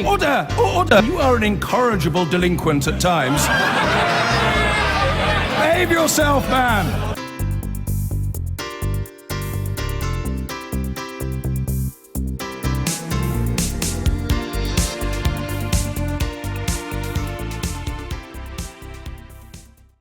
Order! Order! You are an incorrigible delinquent at times. Behave yourself, man!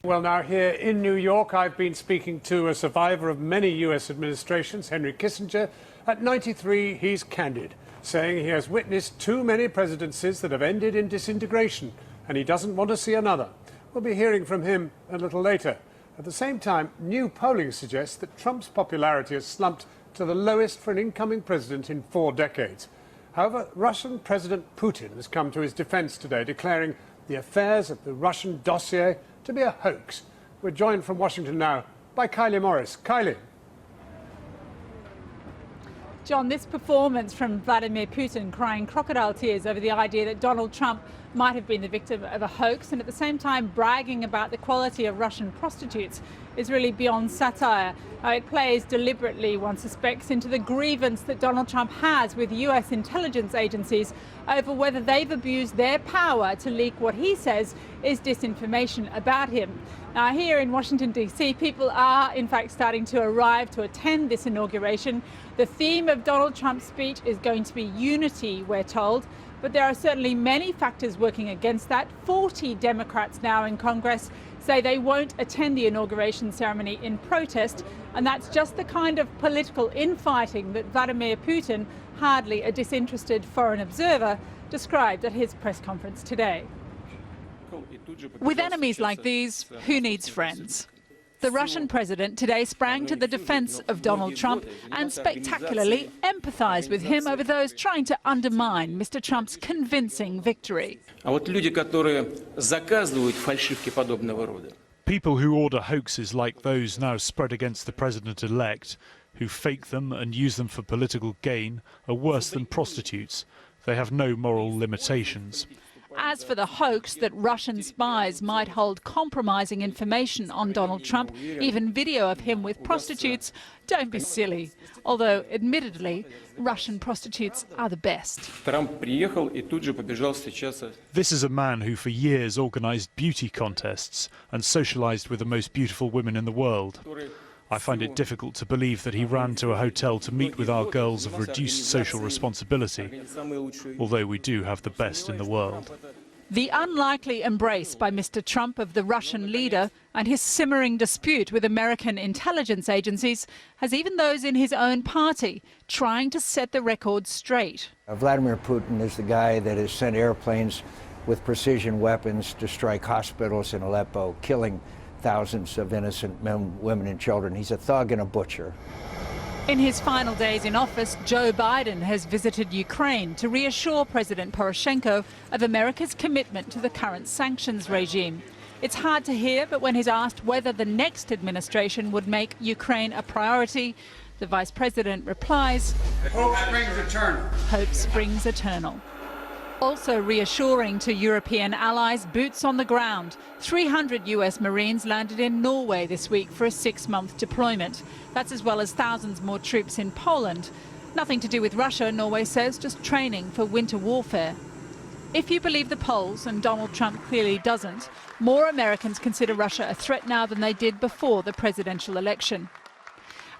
Well, now here in New York, I've been speaking to a survivor of many US administrations, Henry Kissinger. At 93, he's candid, saying he has witnessed too many presidencies that have ended in disintegration, and he doesn't want to see another. We'll be hearing from him a little later. At the same time, new polling suggests that Trump's popularity has slumped to the lowest for an incoming president in 4 decades. However, Russian President Putin has come to his defense today, declaring the affairs of the Russian dossier to be a hoax. We're joined from Washington now by Kylie Morris. Kylie. John, this performance from Vladimir Putin crying crocodile tears over the idea that Donald Trump might have been the victim of a hoax, and at the same time bragging about the quality of Russian prostitutes, is really beyond satire. It plays deliberately, one suspects, into the grievance that Donald Trump has with US intelligence agencies over whether they've abused their power to leak what he says is disinformation about him. Now, here in Washington, D.C., people are, in fact, starting to arrive to attend this inauguration. The theme of Donald Trump's speech is going to be unity, we're told. But there are certainly many factors working against that. 40 Democrats now in Congress say they won't attend the inauguration ceremony in protest. And that's just the kind of political infighting that Vladimir Putin, hardly a disinterested foreign observer, described at his press conference today. With enemies like these, who needs friends? The Russian president today sprang to the defense of Donald Trump and spectacularly empathized with him over those trying to undermine Mr. Trump's convincing victory. People who order hoaxes like those now spread against the president-elect, who fake them and use them for political gain, are worse than prostitutes. They have no moral limitations. As for the hoax that Russian spies might hold compromising information on Donald Trump, even video of him with prostitutes, don't be silly. Although, admittedly, Russian prostitutes are the best. This is a man who for years organised beauty contests and socialised with the most beautiful women in the world. I find it difficult to believe that he ran to a hotel to meet with our girls of reduced social responsibility, although we do have the best in the world. The unlikely embrace by Mr. Trump of the Russian leader and his simmering dispute with American intelligence agencies has even those in his own party trying to set the record straight. Vladimir Putin is the guy that has sent airplanes with precision weapons to strike hospitals in Aleppo, killing thousands of innocent men, women and children. He's a thug and a butcher. In his final days in office, Joe Biden has visited Ukraine to reassure President Poroshenko of America's commitment to the current sanctions regime. It's hard to hear, but when he's asked whether the next administration would make Ukraine a priority, the vice president replies, Hope springs eternal. Hope springs eternal. Also reassuring to European allies, boots on the ground. 300 US Marines landed in Norway this week for a 6-month deployment. That's as well as thousands more troops in Poland. Nothing to do with Russia, Norway says, just training for winter warfare. If you believe the polls, and Donald Trump clearly doesn't, more Americans consider Russia a threat now than they did before the presidential election.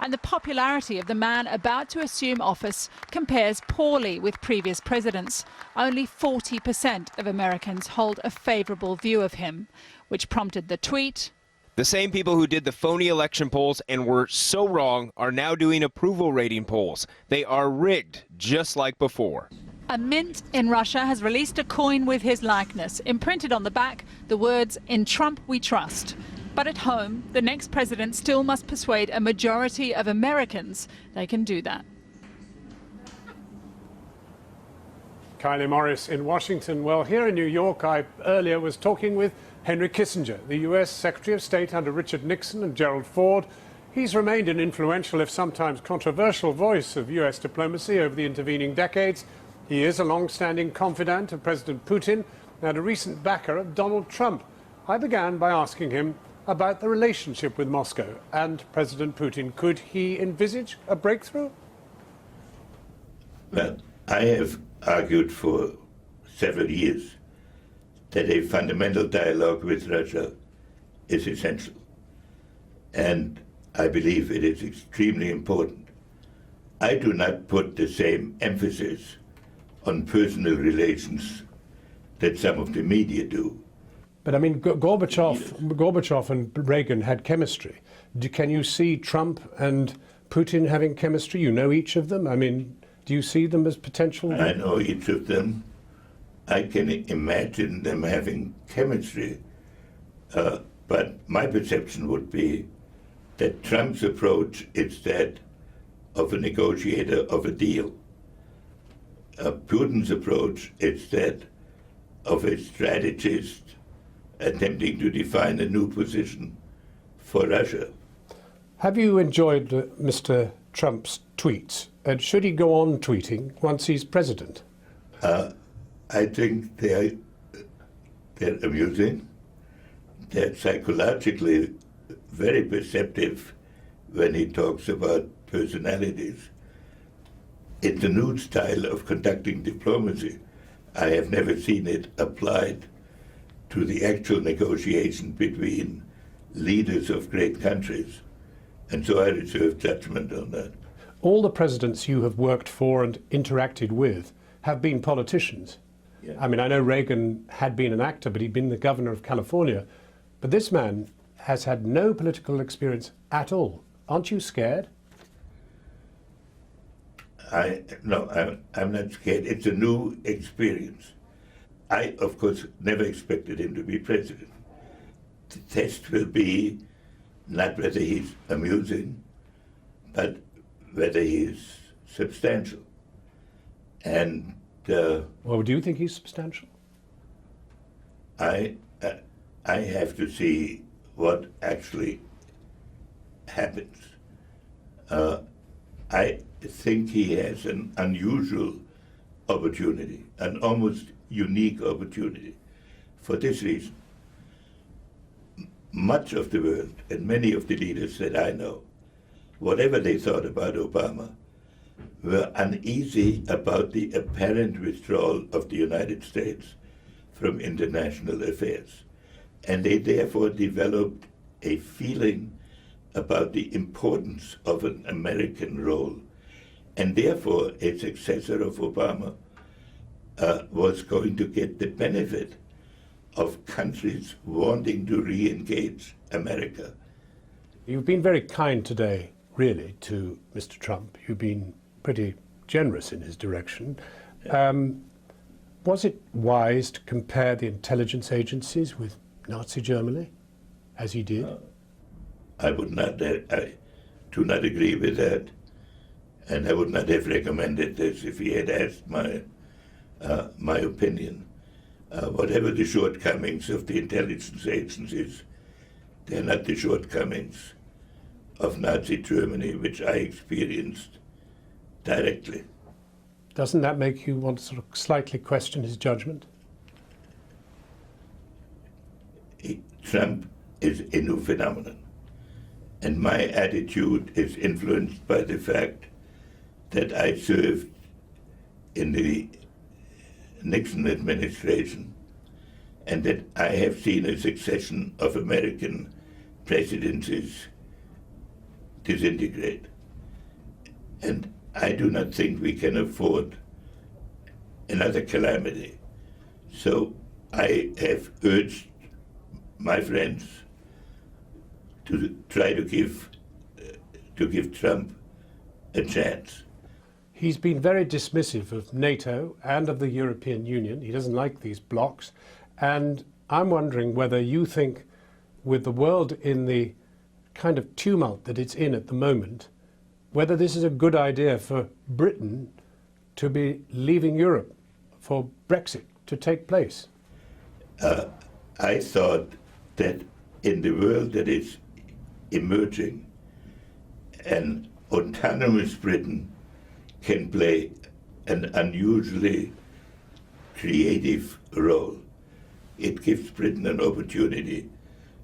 And the popularity of the man about to assume office compares poorly with previous presidents. Only 40% of Americans hold a favourable view of him, which prompted the tweet. The same people who did the phony election polls and were so wrong are now doing approval rating polls. They are rigged, just like before. A mint in Russia has released a coin with his likeness, imprinted on the back the words, "In Trump we trust." But at home, the next president still must persuade a majority of Americans they can do that. Kylie Morris in Washington. Well, here in New York, I earlier was talking with Henry Kissinger, the US Secretary of State under Richard Nixon and Gerald Ford. He's remained an influential, if sometimes controversial, voice of US diplomacy over the intervening decades. He is a long-standing confidant of President Putin and a recent backer of Donald Trump. I began by asking him about the relationship with Moscow and President Putin. Could he envisage a breakthrough? Well, I have argued for several years that a fundamental dialogue with Russia is essential. And I believe it is extremely important. I do not put the same emphasis on personal relations that some of the media do. But I mean, Gorbachev and Reagan had chemistry. Can you see Trump and Putin having chemistry? You know each of them. I mean, do you see them as potential? I know each of them. I can imagine them having chemistry. But my perception would be that Trump's approach is that of a negotiator of a deal. Putin's approach is that of a strategist attempting to define a new position for Russia. Have you enjoyed Mr. Trump's tweets? And should he go on tweeting once he's president? I think they're amusing. They're psychologically very perceptive when he talks about personalities. It's a new style of conducting diplomacy. I have never seen it applied to the actual negotiation between leaders of great countries. And so I reserve judgment on that. All the presidents you have worked for and interacted with have been politicians. Yeah. I mean, I know Reagan had been an actor, but he'd been the governor of California. But this man has had no political experience at all. Aren't you scared? No, I'm not scared. It's a new experience. I, of course, never expected him to be president. The test will be not whether he's amusing, but whether he's substantial. And well, do you think he's substantial? I have to see what actually happens. I think he has an unusual opportunity, an almost unique opportunity. For this reason, much of the world and many of the leaders that I know, whatever they thought about Obama, were uneasy about the apparent withdrawal of the United States from international affairs. And they therefore developed a feeling about the importance of an American role. And therefore, a successor of Obama was going to get the benefit of countries wanting to re-engage America. You've been very kind today, really, to Mr. Trump. You've been pretty generous in his direction. Was it wise to compare the intelligence agencies with Nazi Germany, as he did? I do not agree with that, and I would not have recommended this if he had asked my opinion. Whatever the shortcomings of the intelligence agencies, they're not the shortcomings of Nazi Germany, which I experienced directly. Doesn't that make you want to sort of slightly question his judgment? Trump is a new phenomenon. And my attitude is influenced by the fact that I served in the Nixon administration and that I have seen a succession of American presidencies disintegrate. And I do not think we can afford another calamity. So I have urged my friends to try to give Trump a chance. He's been very dismissive of NATO and of the European Union. He doesn't like these blocs. And I'm wondering whether you think, with the world in the kind of tumult that it's in at the moment, whether this is a good idea for Britain to be leaving Europe, for Brexit to take place. I thought that in the world that is emerging, an autonomous Britain can play an unusually creative role. It gives Britain an opportunity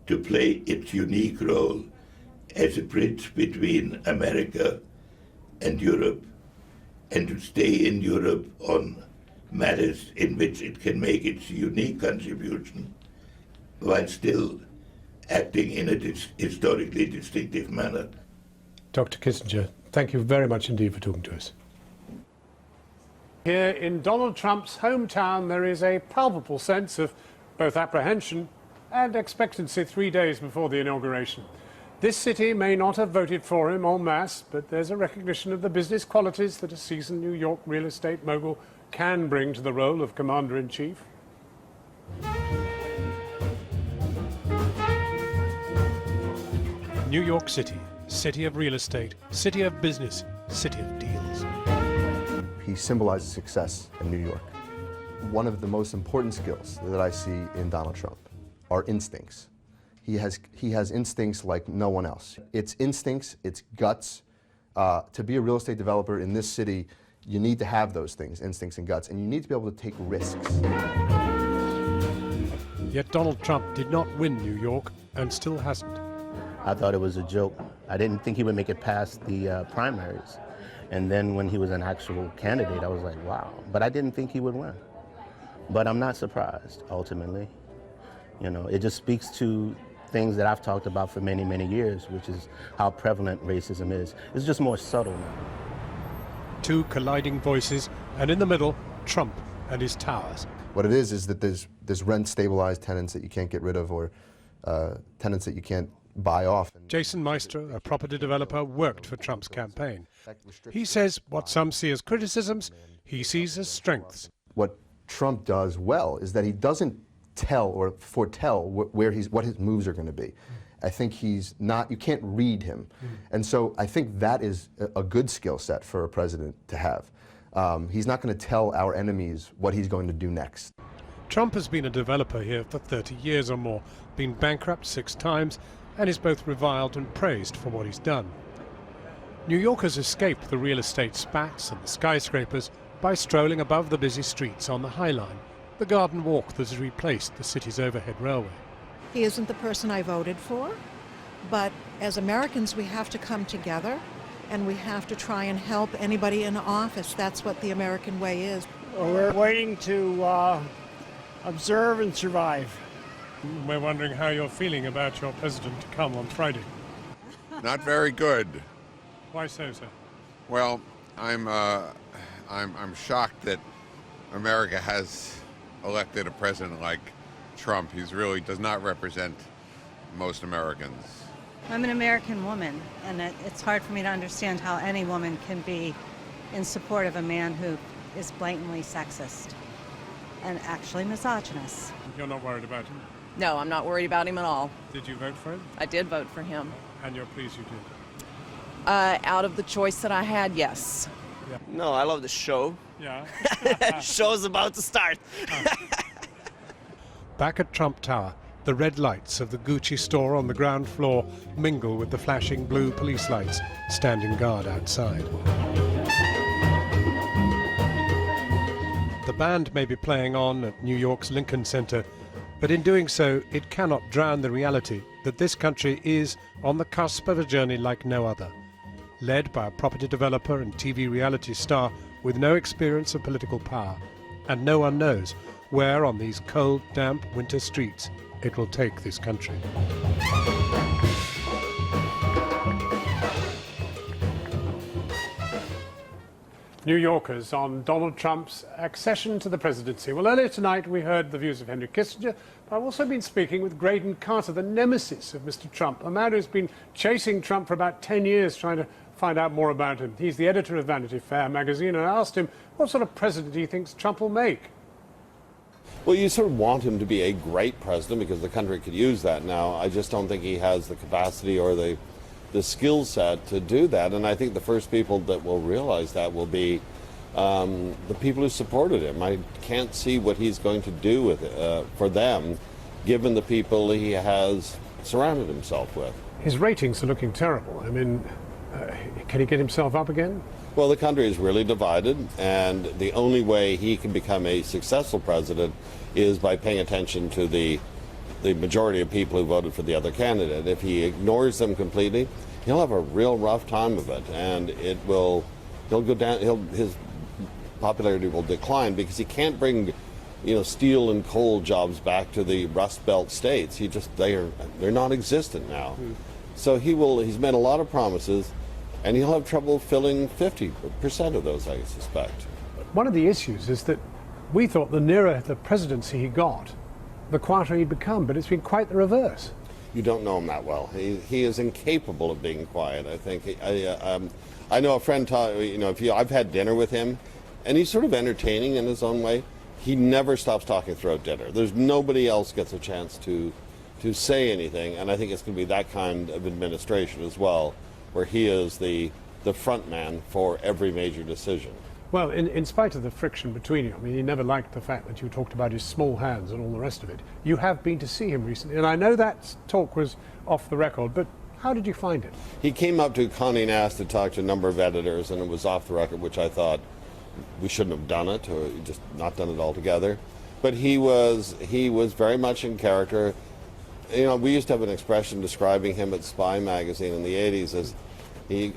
to play its unique role as a bridge between America and Europe, and to stay in Europe on matters in which it can make its unique contribution while still acting in a historically distinctive manner. Dr. Kissinger, thank you very much indeed for talking to us. Here in Donald Trump's hometown, there is a palpable sense of both apprehension and expectancy 3 days before the inauguration. This city may not have voted for him en masse, but there's a recognition of the business qualities that a seasoned New York real estate mogul can bring to the role of commander-in-chief. New York City, city of real estate, city of business, city of deals. He symbolizes success in New York. One of the most important skills that I see in Donald Trump are instincts. He has instincts like no one else. It's instincts, it's guts. To be a real estate developer in this city, you need to have those things, instincts and guts, and you need to be able to take risks. Yet Donald Trump did not win New York and still hasn't. I thought it was a joke. I didn't think he would make it past the primaries. And then when he was an actual candidate, I was like, wow. But I didn't think he would win. But I'm not surprised, ultimately. You know, it just speaks to things that I've talked about for many, many years, which is how prevalent racism is. It's just more subtle now. Two colliding voices, and in the middle, Trump and his towers. What it is that there's rent-stabilized tenants that you can't get rid of, or tenants that you can't buy off. Jason Meister, a property developer, worked for Trump's campaign. He says what some see as criticisms, he sees as strengths. What Trump does well is that he doesn't tell or foretell what his moves are going to be. I think he's not, you can't read him. And so I think that is a good skill set for a president to have. He's not going to tell our enemies what he's going to do next. Trump has been a developer here for 30 years or more, been bankrupt 6 times, and is both reviled and praised for what he's done. New Yorkers escaped the real estate spats and the skyscrapers by strolling above the busy streets on the High Line, the garden walk that has replaced the city's overhead railway. He isn't the person I voted for, but as Americans we have to come together and we have to try and help anybody in office. That's what the American way is. Well, we're waiting to observe and survive. We're wondering how you're feeling about your president to come on Friday. Not very good. Why so, sir? Well, I'm shocked that America has elected a president like Trump. He really does not represent most Americans. I'm an American woman, and it's hard for me to understand how any woman can be in support of a man who is blatantly sexist and actually misogynist. You're not worried about him? No, I'm not worried about him at all. Did you vote for him? I did vote for him. And you're pleased you did? Out of the choice that I had, yes. Yeah. No, I love the show. Yeah. Show's about to start. Back at Trump Tower, the red lights of the Gucci store on the ground floor mingle with the flashing blue police lights standing guard outside. The band may be playing on at New York's Lincoln Center, but in doing so, it cannot drown the reality that this country is on the cusp of a journey like no other, led by a property developer and TV reality star with no experience of political power, and no one knows where on these cold, damp winter streets it will take this country. New Yorkers on Donald Trump's accession to the presidency. Well, earlier tonight we heard the views of Henry Kissinger, but I've also been speaking with Graydon Carter, the nemesis of Mr. Trump, a man who's been chasing Trump for about 10 years trying to find out more about him. He's the editor of Vanity Fair magazine, and I asked him what sort of president he thinks Trump will make. Well, you sort of want him to be a great president because the country could use that now. I just don't think he has the capacity or the skill set to do that, and I think the first people that will realize that will be the people who supported him. I can't see what he's going to do with it, for them, given the people he has surrounded himself with. His ratings are looking terrible. I mean, can he get himself up again? Well, the country is really divided, and the only way he can become a successful president is by paying attention to the majority of people who voted for the other candidate. If he ignores them completely, he'll have a real rough time of it, and he'll go down. His popularity will decline because he can't bring, steel and coal jobs back to the Rust Belt states. They're non-existent now. So he's made a lot of promises, and he'll have trouble filling 50% of those, I suspect. One of the issues is that we thought the nearer the presidency he got, the quieter he'd become, but it's been quite the reverse. You don't know him that well. He is incapable of being quiet, I think. I know a friend, I've had dinner with him, and he's sort of entertaining in his own way. He never stops talking throughout dinner. There's nobody else gets a chance to say anything, and I think it's going to be that kind of administration as well, where he is the front man for every major decision. Well, in spite of the friction between you, I mean, he never liked the fact that you talked about his small hands and all the rest of it. You have been to see him recently, and I know that talk was off the record, but how did you find it? He came up to Condé Nast to talk to a number of editors, and it was off the record, which I thought we shouldn't have done it, or just not done it altogether. But he was very much in character. We used to have an expression describing him at Spy magazine in the 80s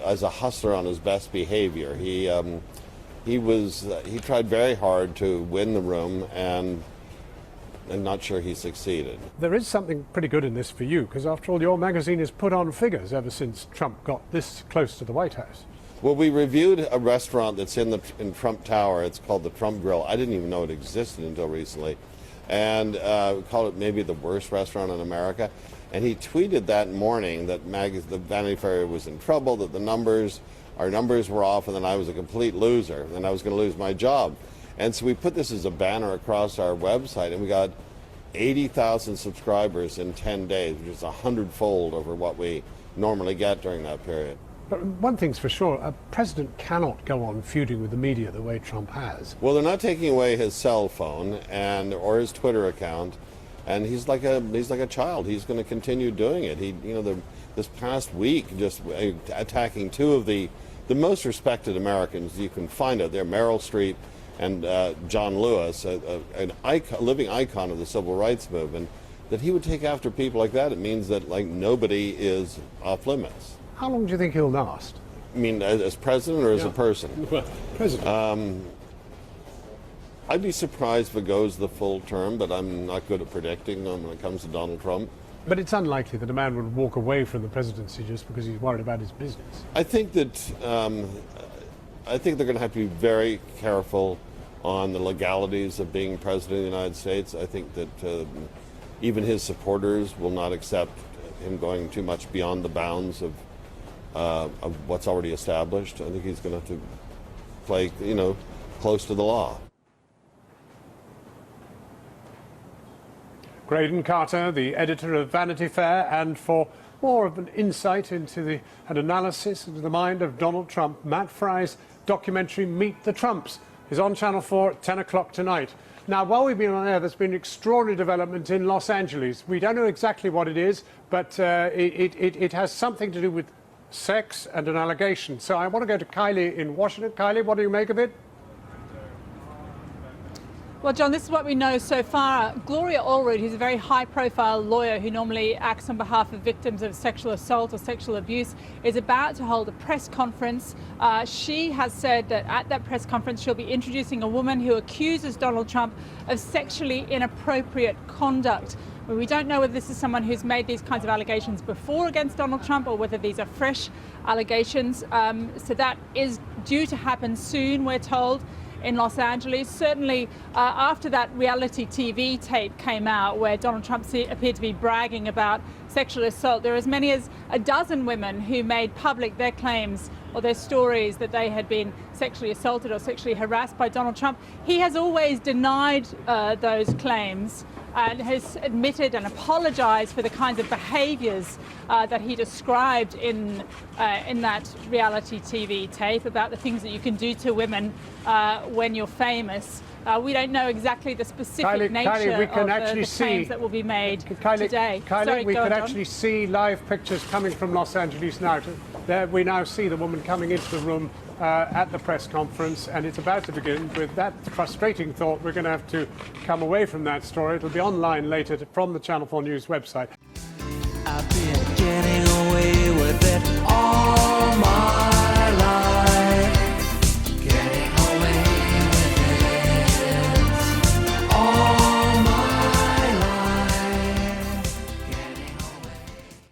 as a hustler on his best behavior. He tried very hard to win the room, and I'm not sure he succeeded. There is something pretty good in this for you, because after all, your magazine has put on figures ever since Trump got this close to the White House. Well, we reviewed a restaurant that's in Trump Tower. It's called the Trump Grill. I didn't even know it existed until recently. And we called it maybe the worst restaurant in America. And he tweeted that morning that the Vanity Fair was in trouble, that our numbers were off, and then I was a complete loser, and I was going to lose my job. And so we put this as a banner across our website, and we got 80,000 subscribers in 10 days, which is 100-fold over what we normally get during that period. But one thing's for sure, a president cannot go on feuding with the media the way Trump has. Well, they're not taking away his cell phone or his Twitter account, and he's like a child. He's going to continue doing it. This past week, just attacking two of the most respected Americans you can find out there, Meryl Streep and John Lewis, a living icon of the civil rights movement. That he would take after people like that, it means that nobody is off limits. How long do you think he'll last? I mean, as president or as a person? Well, president. I'd be surprised if it goes the full term, but I'm not good at predicting when it comes to Donald Trump. But it's unlikely that a man would walk away from the presidency just because he's worried about his business. I think that they're going to have to be very careful on the legalities of being president of the United States. I think that even his supporters will not accept him going too much beyond the bounds of what's already established. I think he's going to have to play, close to the law. Graydon Carter, the editor of Vanity Fair, and for more of an insight into an analysis into the mind of Donald Trump, Matt Fry's documentary Meet the Trumps is on Channel 4 at 10 o'clock tonight. Now, while we've been on air, there's been extraordinary development in Los Angeles. We don't know exactly what it is, but it has something to do with sex and an allegation. So I want to go to Kylie in Washington. Kylie, what do you make of it? Well, John, this is what we know so far. Gloria Allred, who's a very high-profile lawyer who normally acts on behalf of victims of sexual assault or sexual abuse, is about to hold a press conference. She has said that at that press conference she'll be introducing a woman who accuses Donald Trump of sexually inappropriate conduct. We don't know whether this is someone who's made these kinds of allegations before against Donald Trump or whether these are fresh allegations. So that is due to happen soon, we're told, in Los Angeles. Certainly after that reality TV tape came out where Donald Trump appeared to be bragging about sexual assault, there are as many as a dozen women who made public their claims or their stories that they had been sexually assaulted or sexually harassed by Donald Trump. He has always denied those claims and has admitted and apologized for the kinds of behaviors that he described in that reality TV tape about the things that you can do to women when you're famous. We don't know exactly the specific nature Kylie, we can of the claims that will be made today. Kylie, we can actually see live pictures coming from Los Angeles now. There we now see the woman coming into the room at the press conference, and it's about to begin. With that frustrating thought, we're going to have to come away from that story. It'll be online later from the Channel 4 News website.